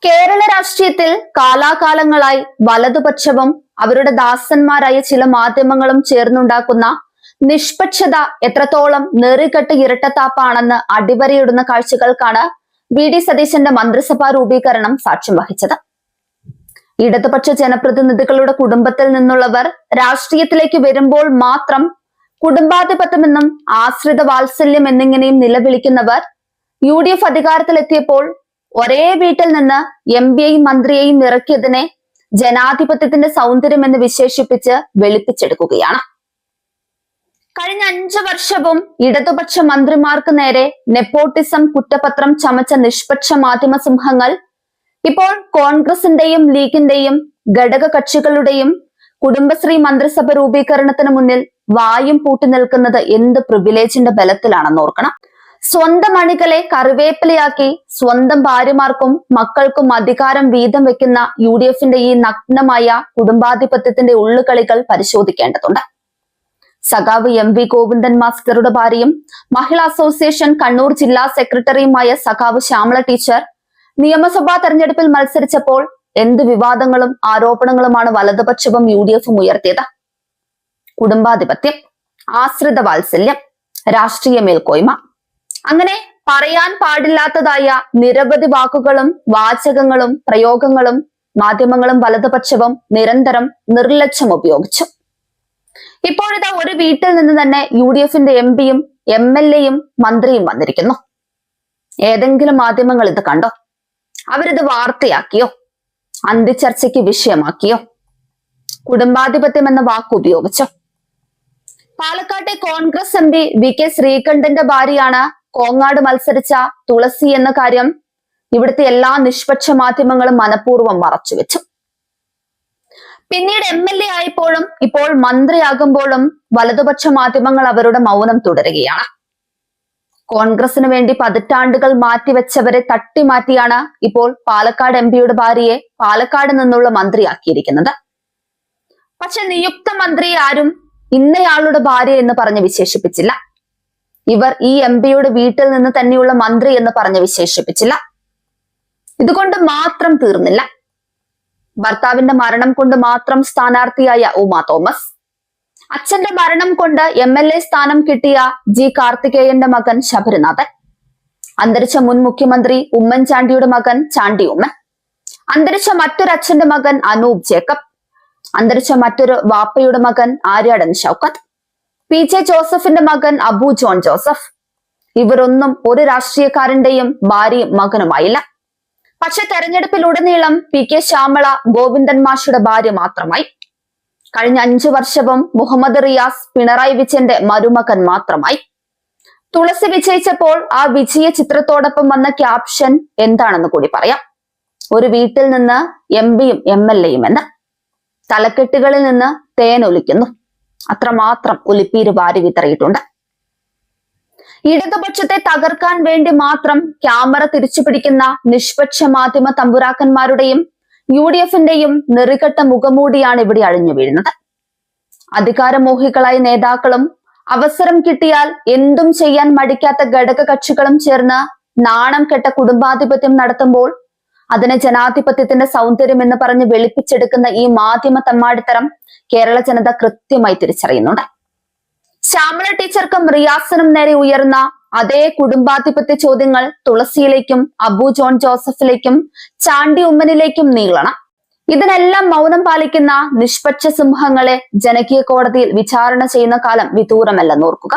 കേരള രാഷ്ട്രീയത്തിൽ കാലാകാലങ്ങളായി വലതുപക്ഷവും അവരുടെ ദാസന്മാരായ ചില മാധ്യമങ്ങളും ചേർന്നുണ്ടാക്കുന്ന നിഷ്പക്ഷത എത്രത്തോളം നെറികെട്ട് ഇരട്ടത്താപ്പാണെന്ന് അടിവരയിടുന്ന കാഴ്ചകൾക്കാണ് വി.ഡി. സതീശന്റെ മന്ത്രിസഭാ രൂപീകരണം സാക്ഷ്യം വഹിച്ചത്. ഇടതുപക്ഷ ജനപ്രതിനിധികളുടെ കുടുംബത്തിൽ നിന്നുള്ളവർ രാഷ്ട്രീയത്തിലേക്ക് വരുമ്പോൾ മാത്രം കുടുംബാധിപത്യമെന്നും ആശ്രിത വാത്സല്യം എന്നിങ്ങനെയും നിലവിളിക്കുന്നവർ UDF അധികാരത്തിലെത്തിയപ്പോൾ ഒരേ വീട്ടിൽ നിന്ന് MP-യെയും മന്ത്രിയെയും ഇറക്കിയതിനെ ജനാധിപത്യത്തിന്റെ സൗന്ദര്യം എന്ന് വിശേഷിപ്പിച്ച് വെളുപ്പിച്ചെടുക്കുകയാണ്. കഴിഞ്ഞ 5 വർഷവും ഇടതുപക്ഷ മന്ത്രിമാർക്ക് നേരെ നെപ്പോട്ടിസം കുറ്റപത്രം ചമച്ച നിഷ്പക്ഷ മാധ്യമ സിംഹങ്ങൾ ഇപ്പോൾ കോൺഗ്രസിന്റെയും ലീഗിന്റെയും ഘടക കക്ഷികളുടെയും കുടുംബശ്രീ മന്ത്രിസഭ രൂപീകരണത്തിന് മുന്നിൽ വായും പൂട്ടി നിൽക്കുന്നത് എന്ത് പ്രിവിലേജിന്റെ ബലത്തിലാണെന്ന് ഓർക്കണം. സ്വന്തം അണികളെ കറിവേപ്പിലയാക്കി സ്വന്തം ഭാര്യമാർക്കും മക്കൾക്കും അധികാരം വീതം വെക്കുന്ന UDFന്റെ ഈ നഗ്നമായ കുടുംബാധിപത്യത്തിന്റെ ഉള്ളുകളികൾ പരിശോധിക്കേണ്ടതുണ്ട്. സഖാവ് MV ഗോവിന്ദൻ മാസ്റ്ററുടെ ഭാര്യയും മഹിളാ അസോസിയേഷൻ കണ്ണൂർ ജില്ലാ സെക്രട്ടറിയുമായ സഖാവ് ശ്യാമള ടീച്ചർ നിയമസഭാ തെരഞ്ഞെടുപ്പിൽ മത്സരിച്ചപ്പോൾ എന്ത് വിവാദങ്ങളും ആരോപണങ്ങളുമാണ് വലതുപക്ഷവും UDFും ഉയർത്തിയത്. കുടുംബാധിപത്യം, ആശ്രിത വാത്സല്യം, രാഷ്ട്രീയ മേൽക്കോയ്മ, അങ്ങനെ പറയാൻ പാടില്ലാത്തതായ നിരവധി വാക്കുകളും വാചകങ്ങളും പ്രയോഗങ്ങളും മാധ്യമങ്ങളും വലതുപക്ഷവും നിരന്തരം നിർലക്ഷ്യം ഉപയോഗിച്ചു. ഇപ്പോഴിതാ ഒരു വീട്ടിൽ നിന്ന് തന്നെ UDFന്റെ MP-യും MLA-യും മന്ത്രിയും വന്നിരിക്കുന്നു. ഏതെങ്കിലും മാധ്യമങ്ങൾ ഇത് കണ്ടോ? അവരിത് വാർത്തയാക്കിയോ? അന്തിച്ചർച്ചയ്ക്ക് വിഷയമാക്കിയോ? കുടുംബാധിപത്യം എന്ന വാക്ക് ഉപയോഗിച്ചോ? പാലക്കാട്ടെ കോൺഗ്രസ് MP VK ശ്രീകണ്ഠന്റെ ഭാര്യയാണ് കോങ്ങാട് മത്സരിച്ച തുളസി എന്ന കാര്യം ഇവിടുത്തെ എല്ലാ നിഷ്പക്ഷ മാധ്യമങ്ങളും മനഃപൂർവ്വം മറച്ചുവെച്ചു. പിന്നീട് MLA ആയപ്പോഴും ഇപ്പോൾ മന്ത്രിയാകുമ്പോഴും വലതുപക്ഷ മാധ്യമങ്ങൾ അവരുടെ മൗനം തുടരുകയാണ്. കോൺഗ്രസിന് വേണ്ടി പതിറ്റാണ്ടുകൾ മാറ്റിവെച്ചവരെ തട്ടിമാറ്റിയാണ് ഇപ്പോൾ പാലക്കാട് MP-യുടെ ഭാര്യയെ പാലക്കാട് നിന്നുള്ള മന്ത്രിയാക്കിയിരിക്കുന്നത്. പക്ഷെ നിയുക്ത മന്ത്രിയെ ആരും ഇന്നയാളുടെ ഭാര്യ എന്ന് പറഞ്ഞ് വിശേഷിപ്പിച്ചില്ല. ഇവർ ഈ MP-യുടെ വീട്ടിൽ നിന്ന് തന്നെയുള്ള മന്ത്രി എന്ന് പറഞ്ഞ് വിശേഷിപ്പിച്ചില്ല. ഇതുകൊണ്ട് മാത്രം തീർന്നില്ല. ഭർത്താവിന്റെ മരണം കൊണ്ട് മാത്രം സ്ഥാനാർത്ഥിയായ ഉമ തോമസ്, അച്ഛന്റെ മരണം കൊണ്ട് MLA സ്ഥാനം കിട്ടിയ G കാർത്തികേയന്റെ മകൻ ശബരിനാഥൻ, അന്തരിച്ച മുൻ മുഖ്യമന്ത്രി ഉമ്മൻചാണ്ടിയുടെ മകൻ ചാണ്ടി ഉമ്മൻ, അന്തരിച്ച മറ്റൊരു അച്ഛന്റെ മകൻ അനൂപ് ജേക്കബ്, അന്തരിച്ച മറ്റൊരു വാപ്പയുടെ മകൻ ആര്യാടൻ ഷൗക്കത്ത്, PJ ജോസഫിന്റെ മകൻ അബു ജോൺ ജോസഫ്. ഇവരൊന്നും ഒരു രാഷ്ട്രീയക്കാരന്റെയും ഭാര്യയും മകനുമായില്ല. പക്ഷെ തെരഞ്ഞെടുപ്പിലുടനീളം PK ശ്യാമള ഗോവിന്ദൻ മാഷുടെ ഭാര്യ മാത്രമായി. കഴിഞ്ഞ 5 വർഷവും മുഹമ്മദ് റിയാസ് പിണറായി വിജയന്റെ മരുമകൻ മാത്രമായി. തുളസി വിജയിച്ചപ്പോൾ ആ വിജയ ചിത്രത്തോടൊപ്പം വന്ന ക്യാപ്ഷൻ എന്താണെന്ന് കൂടി പറയാം. ഒരു വീട്ടിൽ നിന്ന് MP-യും MLA-യും എന്ന്. തലക്കെട്ടുകളിൽ നിന്ന് തേനൊലിക്കുന്നു. അത്രമാത്രം ഒലിപ്പീര് വാരി വിതറിയിട്ടുണ്ട്. ഇടതുപക്ഷത്തെ തകർക്കാൻ വേണ്ടി മാത്രം ക്യാമറ തിരിച്ചുപിടിക്കുന്ന നിഷ്പക്ഷ മാധ്യമ തമ്പുരാക്കന്മാരുടെയും UDFന്റെയും നെറികെട്ട മുഖമൂടിയാണ് ഇവിടെ അഴിഞ്ഞു വീഴുന്നത്. അധികാരമോഹികളായ നേതാക്കളും അവസരം കിട്ടിയാൽ എന്തും ചെയ്യാൻ മടിക്കാത്ത ഘടക കക്ഷികളും ചേർന്ന് നാണം കെട്ട കുടുംബാധിപത്യം നടത്തുമ്പോൾ അതിനെ ജനാധിപത്യത്തിന്റെ സൗന്ദര്യം എന്ന് പറഞ്ഞ് വെളുപ്പിച്ചെടുക്കുന്ന ഈ മാധ്യമ തമ്മാടിത്തരം കേരള ജനത കൃത്യമായി തിരിച്ചറിയുന്നുണ്ട്. ശ്യാമള ടീച്ചർക്കും റിയാസിനും നേരെ ഉയർന്ന അതേ കുടുംബാധിപത്യ ചോദ്യങ്ങൾ തുളസിയിലേക്കും അബു ജോൺ ജോസഫിലേക്കും ചാണ്ടി ഉമ്മനിലേക്കും നീളണം. ഇതിനെല്ലാം മൗനം പാലിക്കുന്ന നിഷ്പക്ഷ സിംഹങ്ങളെ ജനകീയ കോടതിയിൽ വിചാരണ ചെയ്യുന്ന കാലം വിദൂരമല്ലെന്ന് ഓർക്കുക.